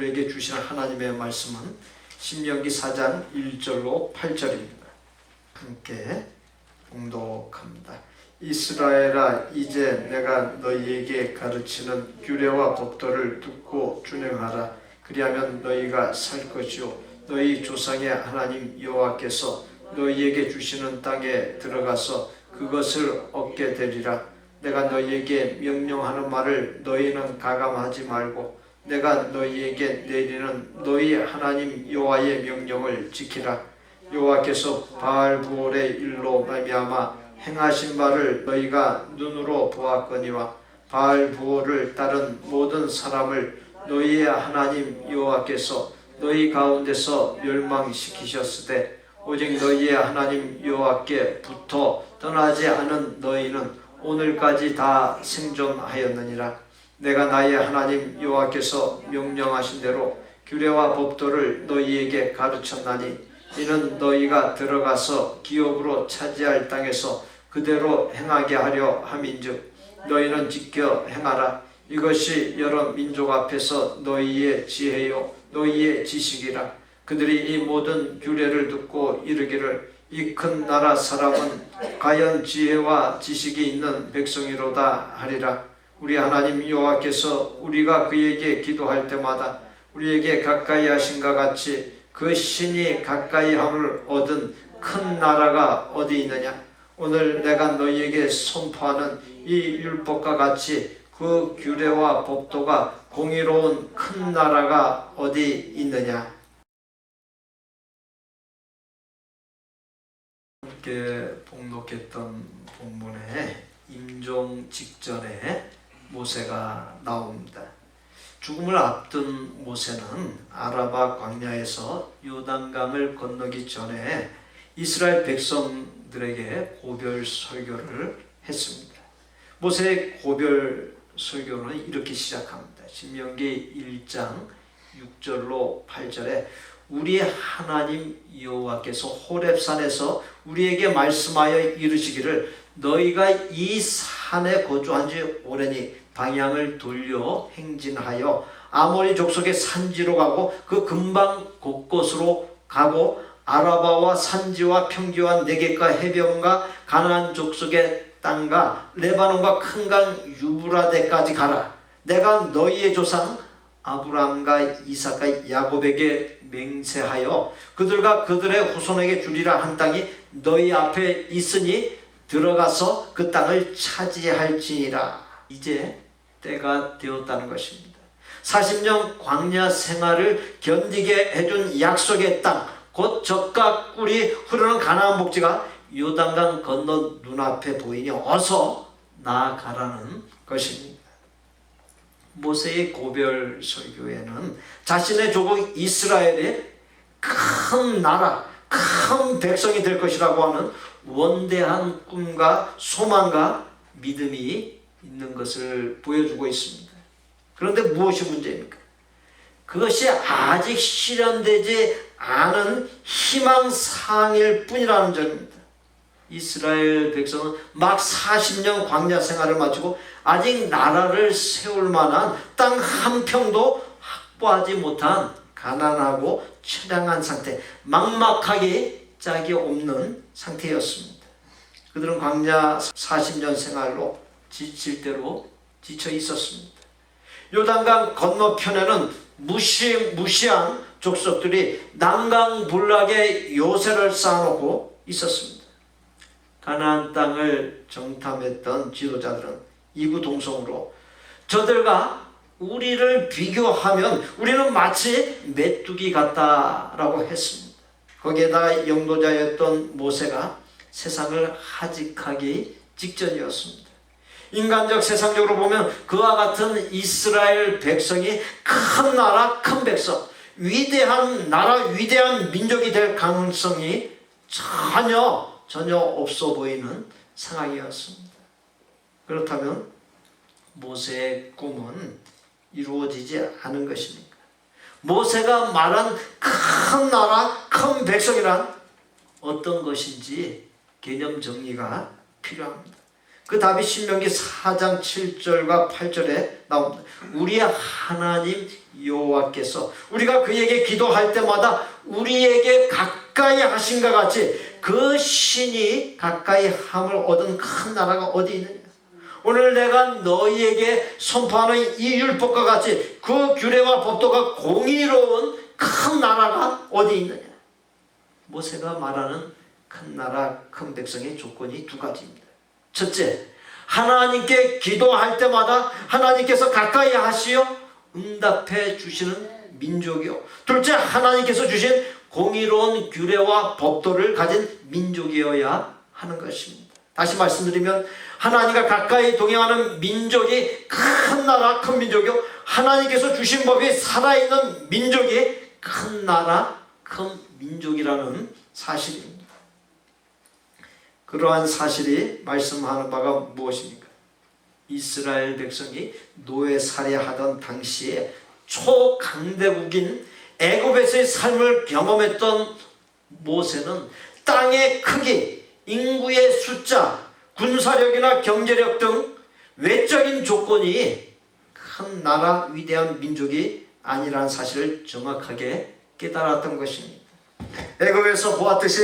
우리에게 주시는 하나님의 말씀은 신명기 4장 1절로 8절입니다. 함께 봉독합니다. 이스라엘아, 이제 내가 너희에게 가르치는 규례와 법도를 듣고 준행하라. 그리하면 너희가 살 것이요 너희 조상의 하나님 여호와께서 너희에게 주시는 땅에 들어가서 그것을 얻게 되리라. 내가 너희에게 명령하는 말을 너희는 가감하지 말고 내가 너희에게 내리는 너희 하나님 여호와의 명령을 지키라. 여호와께서 바알부올의 일로 말미암아 행하신 바를 너희가 눈으로 보았거니와 바알부올을 따른 모든 사람을 너희의 하나님 여호와께서 너희 가운데서 멸망시키셨으되 오직 너희의 하나님 여호와께 붙어 떠나지 않은 너희는 오늘까지 다 생존하였느니라. 내가 나의 하나님 여호와께서 명령하신 대로 규례와 법도를 너희에게 가르쳤나니 이는 너희가 들어가서 기업으로 차지할 땅에서 그대로 행하게 하려 함인즉 너희는 지켜 행하라. 이것이 여러 민족 앞에서 너희의 지혜요 너희의 지식이라. 그들이 이 모든 규례를 듣고 이르기를 이 큰 나라 사람은 과연 지혜와 지식이 있는 백성이로다 하리라. 우리 하나님 여호와께서 우리가 그에게 기도할 때마다 우리에게 가까이 하신가 같이 그 신이 가까이함을 얻은 큰 나라가 어디 있느냐. 오늘 내가 너희에게 선포하는 이 율법과 같이 그 규례와 법도가 공의로운 큰 나라가 어디 있느냐. 함께 봉독했던 본문에 임종 직전에 모세가 나옵니다. 죽음을 앞둔 모세는 아라바 광야에서 요단강을 건너기 전에 이스라엘 백성들에게 고별 설교를 했습니다. 모세의 고별 설교는 이렇게 시작합니다. 신명기 1장 6절로 8절에 우리 하나님 여호와께서 호렙산에서 우리에게 말씀하여 이르시기를 너희가 이 산에 거주한 지 오래니 방향을 돌려 행진하여 아모리 족속의 산지로 가고 그 근방 곳곳으로 가고 아라바와 산지와 평지와 네겝과 해변과 가나안 족속의 땅과 레바논과 큰 강 유브라데까지 가라. 내가 너희의 조상 아브라함과 이삭과 야곱에게 맹세하여 그들과 그들의 후손에게 주리라 한 땅이 너희 앞에 있으니 들어가서 그 땅을 차지할지니라. 이제 때가 되었다는 것입니다. 40년 광야 생활을 견디게 해준 약속의 땅, 곧 젖과 꿀이 흐르는 가나안 복지가 요단강 건너 눈앞에 보이니 어서 나아가라는 것입니다. 모세의 고별 설교에는 자신의 조국 이스라엘의 큰 나라, 큰 백성이 될 것이라고 하는 원대한 꿈과 소망과 믿음이 있는 것을 보여주고 있습니다. 그런데 무엇이 문제입니까? 그것이 아직 실현되지 않은 희망사항일 뿐이라는 점입니다. 이스라엘 백성은 막 40년 광야 생활을 마치고 아직 나라를 세울 만한 땅 한 평도 확보하지 못한 가난하고 처량한 상태, 막막하게 짝이 없는 상태였습니다. 그들은 광야 40년 생활로 지칠 대로 지쳐 있었습니다. 요단강 건너편에는 무시한 족속들이 난강불락의 요새를 쌓아놓고 있었습니다. 가나안 땅을 정탐했던 지도자들은 이구동성으로 저들과 우리를 비교하면 우리는 마치 메뚜기 같다라고 했습니다. 거기에다가 영도자였던 모세가 세상을 하직하기 직전이었습니다. 인간적 세상적으로 보면 그와 같은 이스라엘 백성이 큰 나라, 큰 백성, 위대한 나라, 위대한 민족이 될 가능성이 전혀 없어 보이는 상황이었습니다. 그렇다면 모세의 꿈은 이루어지지 않은 것입니까? 모세가 말한 큰 나라, 큰 백성이란 어떤 것인지 개념 정리가 필요합니다. 그 답이 신명기 4장 7절과 8절에 나옵니다. 우리의 하나님 여호와께서 우리가 그에게 기도할 때마다 우리에게 가까이 하신과 같이 그 신이 가까이 함을 얻은 큰 나라가 어디 있느냐. 오늘 내가 너희에게 선포하는 이 율법과 같이 그 규례와 법도가 공의로운 큰 나라가 어디 있느냐. 모세가 말하는 큰 나라 큰 백성의 조건이 두 가지입니다. 첫째, 하나님께 기도할 때마다 하나님께서 가까이 하시어 응답해 주시는 민족이요. 둘째, 하나님께서 주신 공의로운 규례와 법도를 가진 민족이어야 하는 것입니다. 다시 말씀드리면 하나님과 가까이 동행하는 민족이 큰 나라 큰 민족이요, 하나님께서 주신 법이 살아있는 민족이 큰 나라 큰 민족이라는 사실입니다. 그러한 사실이 말씀하는 바가 무엇입니까? 이스라엘 백성이 노예 살해하던 당시에 초강대국인 애굽에서의 삶을 경험했던 모세는 땅의 크기, 인구의 숫자, 군사력이나 경제력 등 외적인 조건이 큰 나라 위대한 민족이 아니라는 사실을 정확하게 깨달았던 것입니다. 애굽에서 보았듯이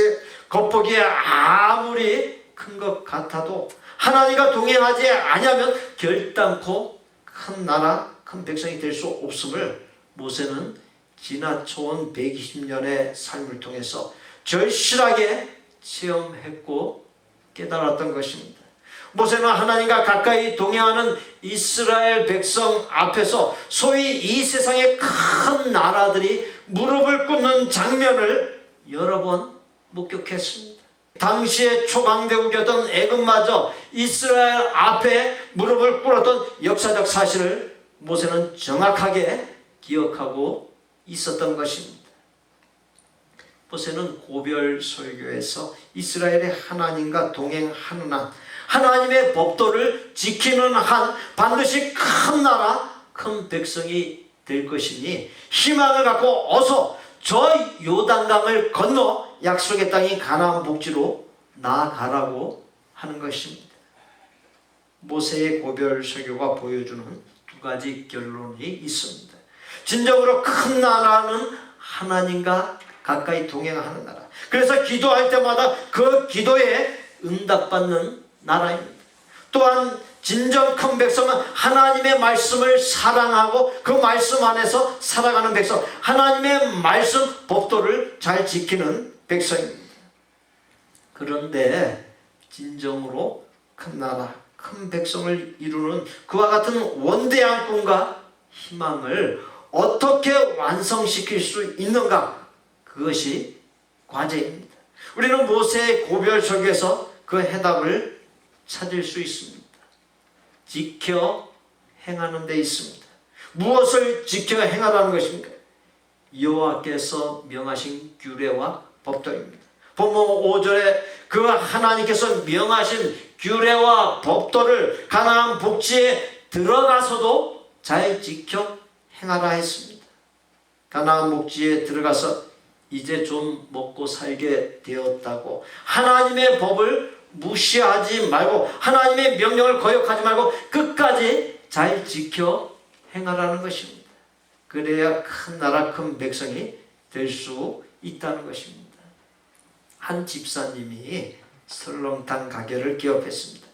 겉보기에 아무리 큰 것 같아도 하나님과 동행하지 아니하면 결단코 큰 나라 큰 백성이 될 수 없음을 모세는 지나쳐온 120년의 삶을 통해서 절실하게 체험했고 깨달았던 것입니다. 모세는 하나님과 가까이 동행하는 이스라엘 백성 앞에서 소위 이 세상의 큰 나라들이 무릎을 꿇는 장면을 여러 번 목격했습니다. 당시에 초강대국이었던 애굽마저 이스라엘 앞에 무릎을 꿇었던 역사적 사실을 모세는 정확하게 기억하고 있었던 것입니다. 모세는 고별 설교에서 이스라엘의 하나님과 동행하는 한, 하나님의 법도를 지키는 한 반드시 큰 나라 큰 백성이 될 것이니 희망을 갖고 어서 저 요단강을 건너 약속의 땅인 가나안 복지로 나아가라고 하는 것입니다. 모세의 고별 설교가 보여주는 두 가지 결론이 있습니다. 진정으로 큰 나라는 하나님과 가까이 동행하는 나라. 그래서 기도할 때마다 그 기도에 응답받는 나라입니다. 또한 진정 큰 백성은 하나님의 말씀을 사랑하고 그 말씀 안에서 살아가는 백성, 하나님의 말씀 법도를 잘 지키는 백성입니다. 그런데 진정으로 큰 나라 큰 백성을 이루는 그와 같은 원대한 꿈과 희망을 어떻게 완성시킬 수 있는가, 그것이 과제입니다. 우리는 모세의 고별 설교에서 그 해답을 찾을 수 있습니다. 지켜 행하는 데 있습니다. 무엇을 지켜 행하라는 것입니까? 여호와께서 명하신 규례와 법도입니다. 본문 5절에 그 하나님께서 명하신 규례와 법도를 가나안 복지에 들어가서도 잘 지켜 행하라 했습니다. 가나안 복지에 들어가서 이제 좀 먹고 살게 되었다고 하나님의 법을 무시하지 말고 하나님의 명령을 거역하지 말고 끝까지 잘 지켜 행하라는 것입니다. 그래야 큰 나라 큰 백성이 될 수 있다는 것입니다. 한 집사님이 설렁탕 가게를 개업했습니다.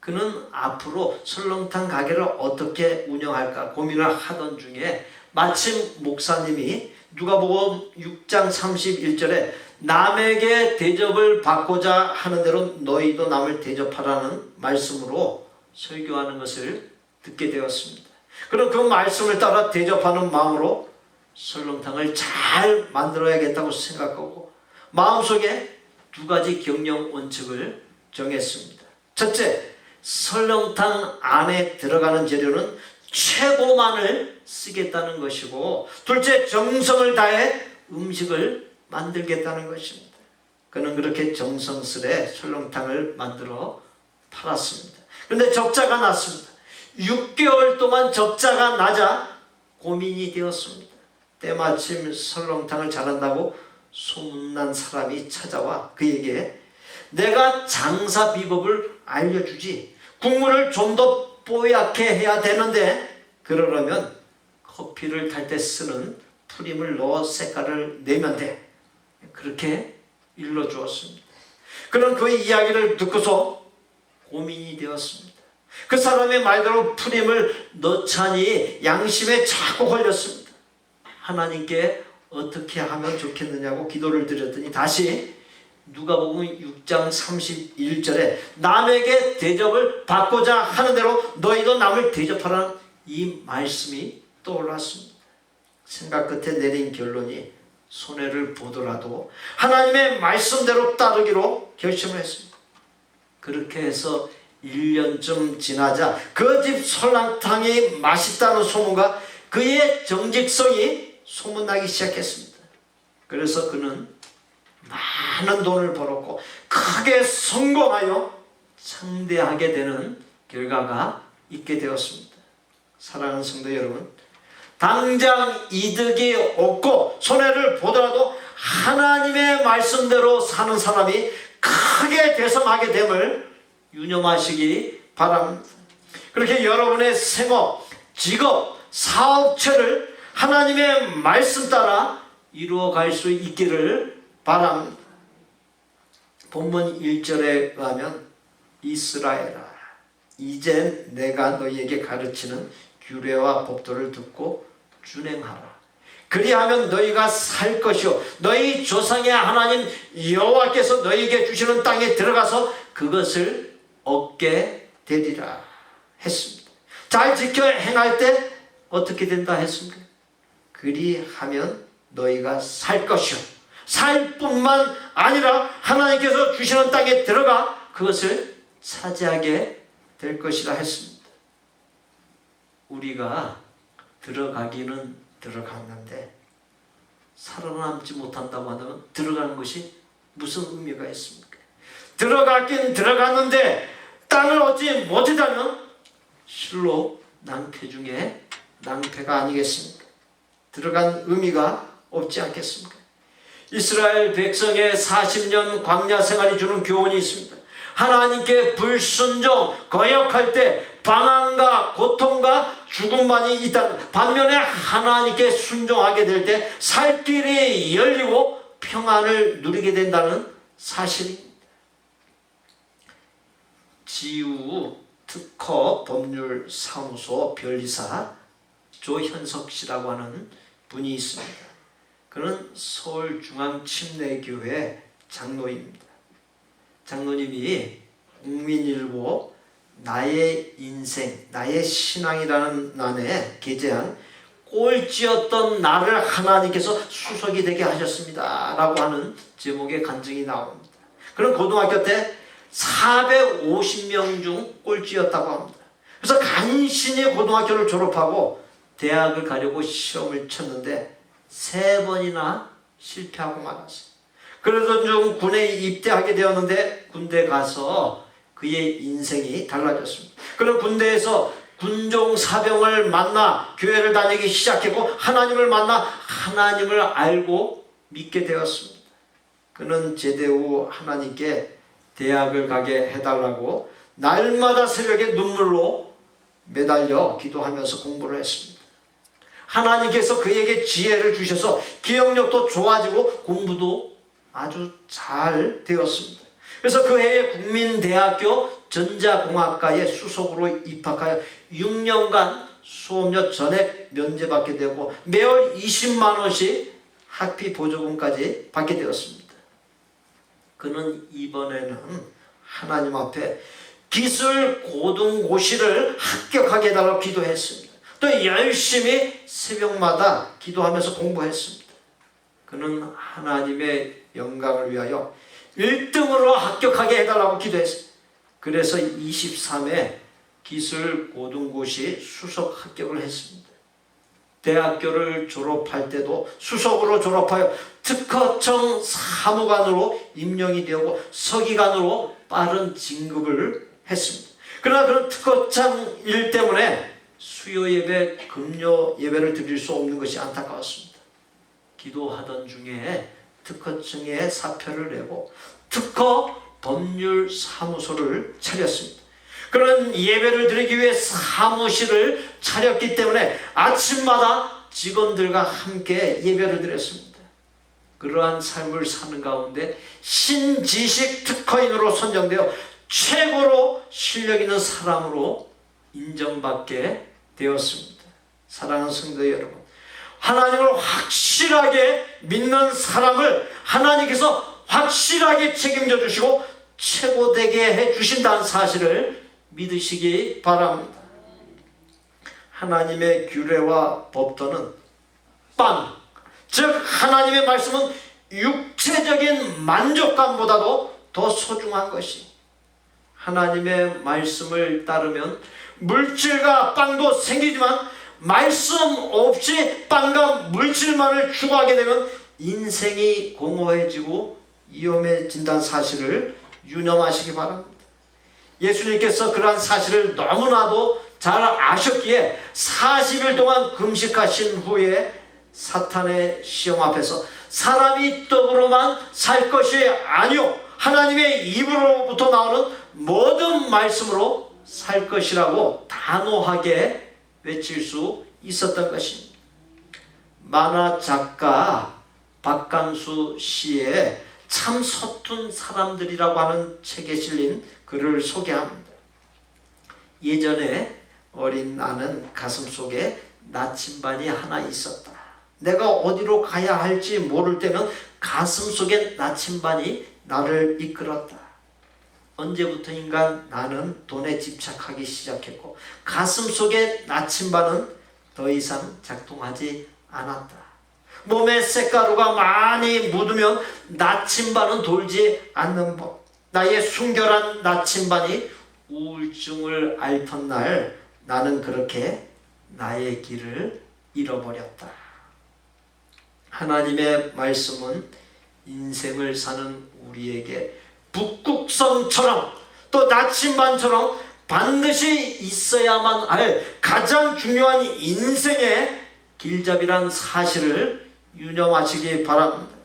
그는 앞으로 설렁탕 가게를 어떻게 운영할까 고민을 하던 중에 마침 목사님이 누가복음 6장 31절에 남에게 대접을 받고자 하는 대로 너희도 남을 대접하라는 말씀으로 설교하는 것을 듣게 되었습니다. 그럼 그 말씀을 따라 대접하는 마음으로 설렁탕을 잘 만들어야겠다고 생각하고 마음속에 두 가지 경영 원칙을 정했습니다. 첫째, 설렁탕 안에 들어가는 재료는 최고만을 쓰겠다는 것이고, 둘째, 정성을 다해 음식을 만들겠다는 것입니다. 그는 그렇게 정성스레 설렁탕을 만들어 팔았습니다. 그런데 적자가 났습니다. 6개월 동안 적자가 나자 고민이 되었습니다. 때마침 설렁탕을 잘한다고 소문난 사람이 찾아와 그에게 내가 장사 비법을 알려주지, 국물을 좀 더 뽀얗게 해야 되는데 그러려면 커피를 탈 때 쓰는 프림을 넣어 색깔을 내면 돼. 그렇게 일러주었습니다. 그런 그의 이야기를 듣고서 고민이 되었습니다. 그 사람의 말대로 프림을 넣자니 양심에 자꾸 걸렸습니다. 하나님께 어떻게 하면 좋겠느냐고 기도를 드렸더니 다시 누가복음 6장 31절에 남에게 대접을 받고자 하는 대로 너희도 남을 대접하라는 이 말씀이 떠올랐습니다. 생각 끝에 내린 결론이 손해를 보더라도 하나님의 말씀대로 따르기로 결심을 했습니다. 그렇게 해서 1년쯤 지나자 그 집 설렁탕이 맛있다는 소문과 그의 정직성이 소문나기 시작했습니다. 그래서 그는 많은 돈을 벌었고 크게 성공하여 창대하게 되는 결과가 있게 되었습니다. 사랑하는 성도 여러분, 당장 이득이 없고 손해를 보더라도 하나님의 말씀대로 사는 사람이 크게 대성하게 됨을 유념하시기 바랍니다. 그렇게 여러분의 생업, 직업, 사업체를 하나님의 말씀 따라 이루어갈 수 있기를 바랍니다. 본문 1절에 가면 이스라엘아 이제 내가 너희에게 가르치는 규례와 법도를 듣고 준행하라. 그리하면 너희가 살 것이요 너희 조상의 하나님 여호와께서 너희에게 주시는 땅에 들어가서 그것을 얻게 되리라 했습니다. 잘 지켜 행할 때 어떻게 된다 했습니까? 그리하면 너희가 살 것이요 살 뿐만 아니라 하나님께서 주시는 땅에 들어가 그것을 차지하게 될 것이라 했습니다. 우리가 들어가기는 들어갔는데 살아남지 못한다고 한다면 들어가는 것이 무슨 의미가 있습니까? 들어갔긴 들어갔는데 땅을 얻지 못하다면 실로 낭패 중에 낭패가 아니겠습니까? 들어간 의미가 없지 않겠습니까? 이스라엘 백성의 40년 광야 생활이 주는 교훈이 있습니다. 하나님께 불순종, 거역할 때 방황과 고통과 죽음만이 있다. 반면에 하나님께 순종하게 될 때 살 길이 열리고 평안을 누리게 된다는 사실입니다. 지우 특허 법률사무소 변리사 조현석 씨라고 하는 분이 있습니다. 그는 서울중앙침례교회 장로입니다. 장로님이 국민일보 나의 인생, 나의 신앙이라는 난에 게재한 꼴찌였던 나를 하나님께서 수석이 되게 하셨습니다 라고 하는 제목의 간증이 나옵니다. 그는 고등학교 때 450명 중 꼴찌였다고 합니다. 그래서 간신히 고등학교를 졸업하고 대학을 가려고 시험을 쳤는데 3번이나 실패하고 말았어요. 그러던 중 군에 입대하게 되었는데 군대 가서 그의 인생이 달라졌습니다. 그는 군대에서 군종 사병을 만나 교회를 다니기 시작했고 하나님을 만나 하나님을 알고 믿게 되었습니다. 그는 제대 후 하나님께 대학을 가게 해달라고 날마다 새벽에 눈물로 매달려 기도하면서 공부를 했습니다. 하나님께서 그에게 지혜를 주셔서 기억력도 좋아지고 공부도 아주 잘 되었습니다. 그래서 그 해에 국민대학교 전자공학과에 수석으로 입학하여 6년간 수업료 전액 면제받게 되고 매월 20만 원씩 학비 보조금까지 받게 되었습니다. 그는 이번에는 하나님 앞에 기술 고등고시를 합격하게 해달라고 기도했습니다. 또 열심히 새벽마다 기도하면서 공부했습니다. 그는 하나님의 영광을 위하여 1등으로 합격하게 해달라고 기도했습니다. 그래서 23회 기술 고등고시 수석 합격을 했습니다. 대학교를 졸업할 때도 수석으로 졸업하여 특허청 사무관으로 임명이 되고 서기관으로 빠른 진급을 했습니다. 그러나 그런 특허청 일 때문에 수요 예배, 금요 예배를 드릴 수 없는 것이 안타까웠습니다. 기도하던 중에 특허청에 사표를 내고 특허 법률 사무소를 차렸습니다. 그런 예배를 드리기 위해 사무실을 차렸기 때문에 아침마다 직원들과 함께 예배를 드렸습니다. 그러한 삶을 사는 가운데 신지식 특허인으로 선정되어 최고로 실력 있는 사람으로 인정받게 되었습니다. 사랑하는 성도 여러분, 하나님을 확실하게 믿는 사람을 하나님께서 확실하게 책임져 주시고 최고되게 해 주신다는 사실을 믿으시기 바랍니다. 하나님의 규례와 법도는 빵, 즉 하나님의 말씀은 육체적인 만족감보다도 더 소중한 것이, 하나님의 말씀을 따르면 물질과 빵도 생기지만 말씀 없이 빵과 물질만을 추구하게 되면 인생이 공허해지고 위험해진다는 사실을 유념하시기 바랍니다. 예수님께서 그러한 사실을 너무나도 잘 아셨기에 40일 동안 금식하신 후에 사탄의 시험 앞에서 사람이 떡으로만 살 것이 아니요 하나님의 입으로부터 나오는 모든 말씀으로 살 것이라고 단호하게 외칠 수 있었던 것입니다. 만화 작가 박강수 씨의 참 서툰 사람들이라고 하는 책에 실린 글을 소개합니다. 예전에 어린 나는 가슴속에 나침반이 하나 있었다. 내가 어디로 가야 할지 모를 때면 가슴속에 나침반이 나를 이끌었다. 언제부터인가 나는 돈에 집착하기 시작했고 가슴속에 나침반은 더 이상 작동하지 않았다. 몸에 쇳가루가 많이 묻으면 나침반은 돌지 않는 법. 나의 순결한 나침반이 우울증을 앓던 날 나는 그렇게 나의 길을 잃어버렸다. 하나님의 말씀은 인생을 사는 우리에게 북극성처럼 또 나침반처럼 반드시 있어야만 할 가장 중요한 인생의 길잡이란 사실을 유념하시기 바랍니다.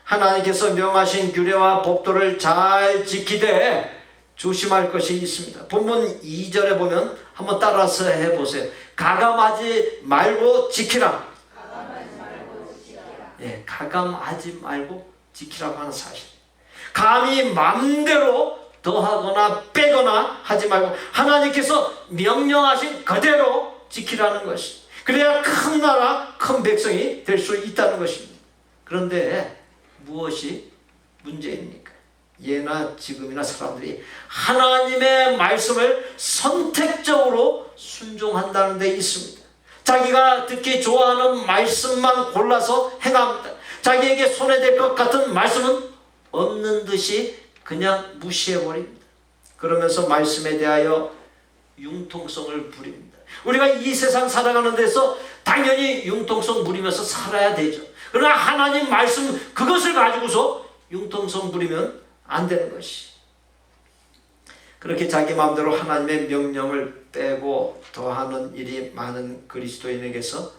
하나님께서 명하신 규례와 법도를 잘 지키되 조심할 것이 있습니다. 본문 2절에 보면 한번 따라서 해보세요. 가감하지 말고 지키라. 예, 가감하지 말고 지키라고 하는 사실. 감히 마음대로 더하거나 빼거나 하지 말고 하나님께서 명령하신 그대로 지키라는 것이, 그래야 큰 나라 큰 백성이 될 수 있다는 것입니다. 그런데 무엇이 문제입니까? 예나 지금이나 사람들이 하나님의 말씀을 선택적으로 순종한다는 데 있습니다. 자기가 듣기 좋아하는 말씀만 골라서 행합니다. 자기에게 손해될 것 같은 말씀은 없는 듯이 그냥 무시해버립니다. 그러면서 말씀에 대하여 융통성을 부립니다. 우리가 이 세상 살아가는 데서 당연히 융통성 부리면서 살아야 되죠. 그러나 하나님 말씀 그것을 가지고서 융통성 부리면 안 되는 것이, 그렇게 자기 마음대로 하나님의 명령을 빼고 더하는 일이 많은 그리스도인에게서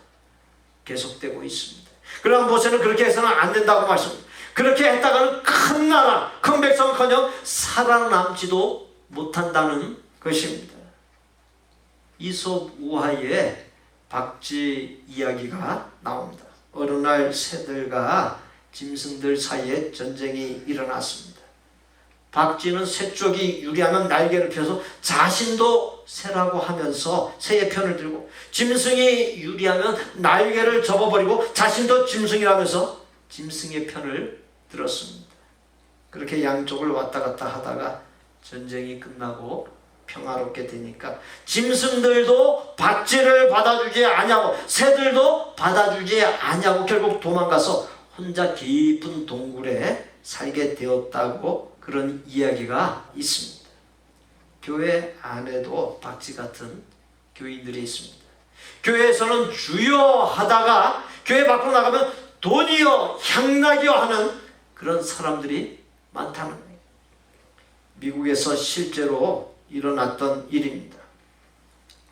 계속되고 있습니다. 그러나 모세는 그렇게 해서는 안 된다고 말씀합니다. 그렇게 했다가는 큰 나라 큰 백성은커녕 살아남지도 못한다는 것입니다. 이솝 우화의 박쥐 이야기가 나옵니다. 어느 날 새들과 짐승들 사이에 전쟁이 일어났습니다. 박쥐는 새 쪽이 유리하면 날개를 펴서 자신도 새라고 하면서 새의 편을 들고, 짐승이 유리하면 날개를 접어버리고 자신도 짐승이라면서 짐승의 편을 들었습니다. 그렇게 양쪽을 왔다 갔다 하다가 전쟁이 끝나고 평화롭게 되니까 짐승들도 박쥐를 받아주지 아니하고 새들도 받아주지 아니하고 결국 도망가서 혼자 깊은 동굴에 살게 되었다고 그런 이야기가 있습니다. 교회 안에도 박쥐 같은 교인들이 있습니다. 교회에서는 주여 하다가 교회 밖으로 나가면 돈이여 향락이여 하는 그런 사람들이 많다는 거예요. 미국에서 실제로 일어났던 일입니다.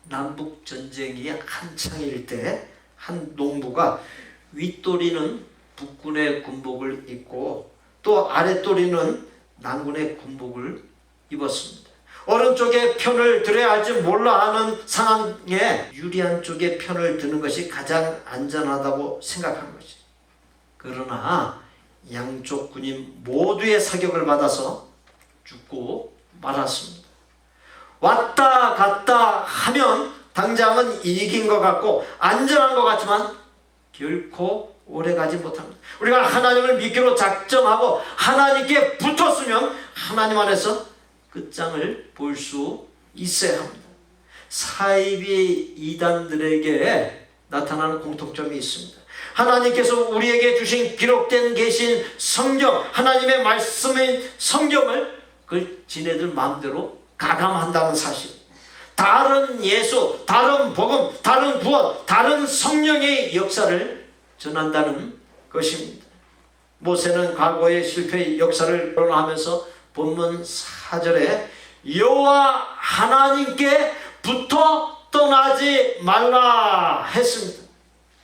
남북 전쟁이 한창일 때 한 농부가 윗도리는 북군의 군복을 입고 또 아랫도리는 남군의 군복을 입었습니다. 오른쪽의 편을 들어야 할지 몰라 하는 상황에 유리한 쪽의 편을 드는 것이 가장 안전하다고 생각한 것이. 그러나 양쪽 군인 모두의 사격을 받아서 죽고 말았습니다. 왔다 갔다 하면 당장은 이긴 것 같고 안전한 것 같지만 결코 오래가지 못합니다. 우리가 하나님을 믿기로 작정하고 하나님께 붙었으면 하나님 안에서 끝장을 볼 수 있어야 합니다. 사이비 이단들에게 나타나는 공통점이 있습니다. 하나님께서 우리에게 주신 기록된 계신 성경, 하나님의 말씀인 성경을 그 지네들 마음대로 가감한다는 사실. 다른 예수, 다른 복음, 다른 구원, 다른 성령의 역사를 전한다는 것입니다. 모세는 과거의 실패의 역사를 거론하면서 본문 4절에 여호와 하나님께 붙어 떠나지 말라 했습니다.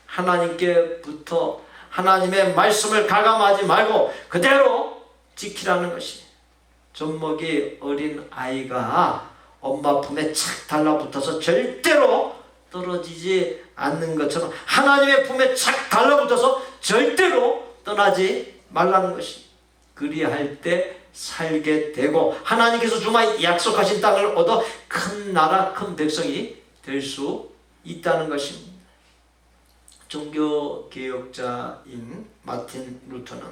하나님께 붙어 하나님의 말씀을 가감하지 말고 그대로 지키라는 것이. 젖먹이 어린 아이가 엄마 품에 착 달라붙어서 절대로 떨어지지 않는 것처럼 하나님의 품에 착 달라붙어서 절대로 떠나지 말라는 것이. 그리할 때 살게 되고 하나님께서 주마 약속하신 땅을 얻어 큰 나라 큰 백성이 될 수 있다는 것입니다. 종교개혁자인 마틴 루터는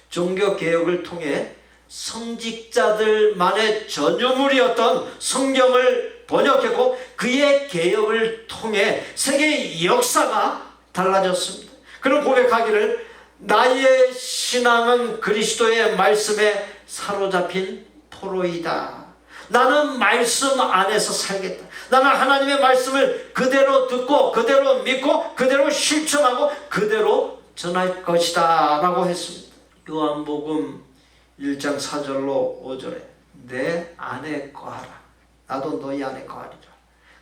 종교개혁을 통해 성직자들만의 전유물이었던 성경을 번역했고 그의 개혁을 통해 세계의 역사가 달라졌습니다. 그는 고백하기를 나의 신앙은 그리스도의 말씀에 사로잡힌 포로이다. 나는 말씀 안에서 살겠다. 나는 하나님의 말씀을 그대로 듣고 그대로 믿고 그대로 실천하고 그대로 전할 것이다 라고 했습니다. 요한복음 1장 4절로 5절에 내 안에 거하라. 나도 너희 안에 거하리라.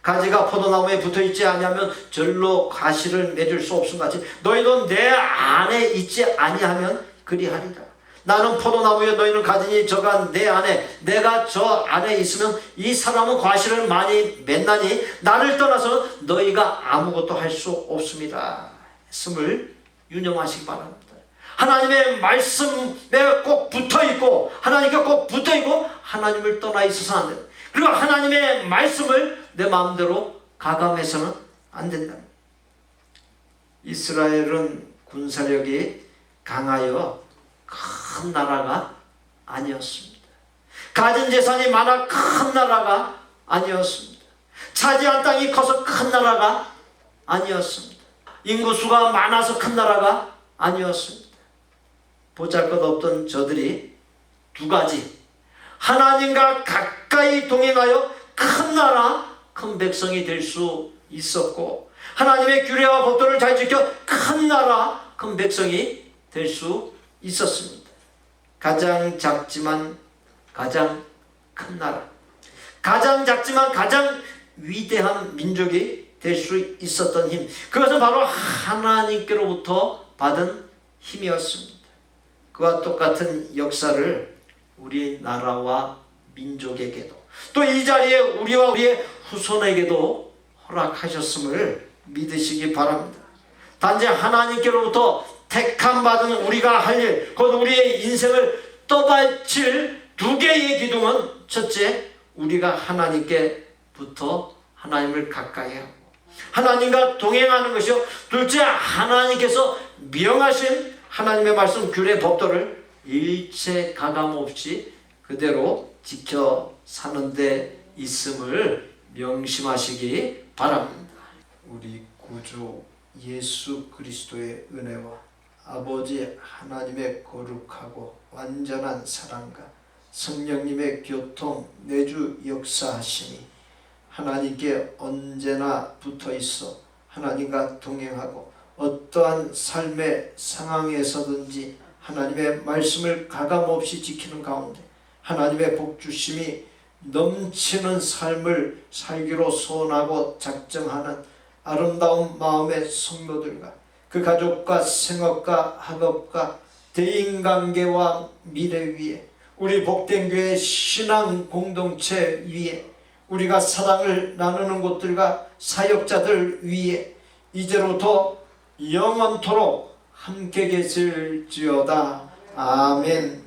가지가 포도나무에 붙어있지 아니하면 절로 가시를 맺을 수 없음 같이 너희도 내 안에 있지 아니하면 그리하리라. 나는 포도나무에 너희는 가지니 저가 내 안에 내가 저 안에 있으면 이 사람은 과실을 많이 맺나니 나를 떠나서 너희가 아무것도 할 수 없습니다. 했음을 유념하시기 바랍니다. 하나님의 말씀에 꼭 붙어있고 하나님께 꼭 붙어있고 하나님을 떠나 있어서는 안 된다. 그리고 하나님의 말씀을 내 마음대로 가감해서는 안 된다. 이스라엘은 군사력이 강하여 큰 나라가 아니었습니다. 가진 재산이 많아 큰 나라가 아니었습니다. 차지한 땅이 커서 큰 나라가 아니었습니다. 인구수가 많아서 큰 나라가 아니었습니다. 보잘것없던 저들이 두 가지, 하나님과 가까이 동행하여 큰 나라, 큰 백성이 될 수 있었고 하나님의 규례와 법도를 잘 지켜 큰 나라, 큰 백성이 될 수 있었습니다. 가장 작지만 가장 큰 나라, 가장 작지만 가장 위대한 민족이 될 수 있었던 힘, 그것은 바로 하나님께로부터 받은 힘이었습니다. 그와 똑같은 역사를 우리나라와 민족에게도 또 이 자리에 우리와 우리의 후손에게도 허락하셨음을 믿으시기 바랍니다. 단지 하나님께로부터 택함 받은 우리가 할 일, 곧 우리의 인생을 떠받칠 두 개의 기둥은 첫째, 우리가 하나님께 붙어 하나님을 가까이 하고 하나님과 동행하는 것이요, 둘째, 하나님께서 명하신 하나님의 말씀, 규례, 법도를 일체 가감 없이 그대로 지켜 사는 데 있음을 명심하시기 바랍니다. 우리 구주 예수 그리스도의 은혜와 아버지 하나님의 거룩하고 완전한 사랑과 성령님의 교통 내주 역사하심이 하나님께 언제나 붙어있어 하나님과 동행하고 어떠한 삶의 상황에서든지 하나님의 말씀을 가감없이 지키는 가운데 하나님의 복주심이 넘치는 삶을 살기로 소원하고 작정하는 아름다운 마음의 성도들과 그 가족과 생업과 학업과 대인관계와 미래 위에 우리 복된 교회 신앙 공동체 위에 우리가 사랑을 나누는 곳들과 사역자들 위에 이제로부터 영원토록 함께 계실지어다. 아멘.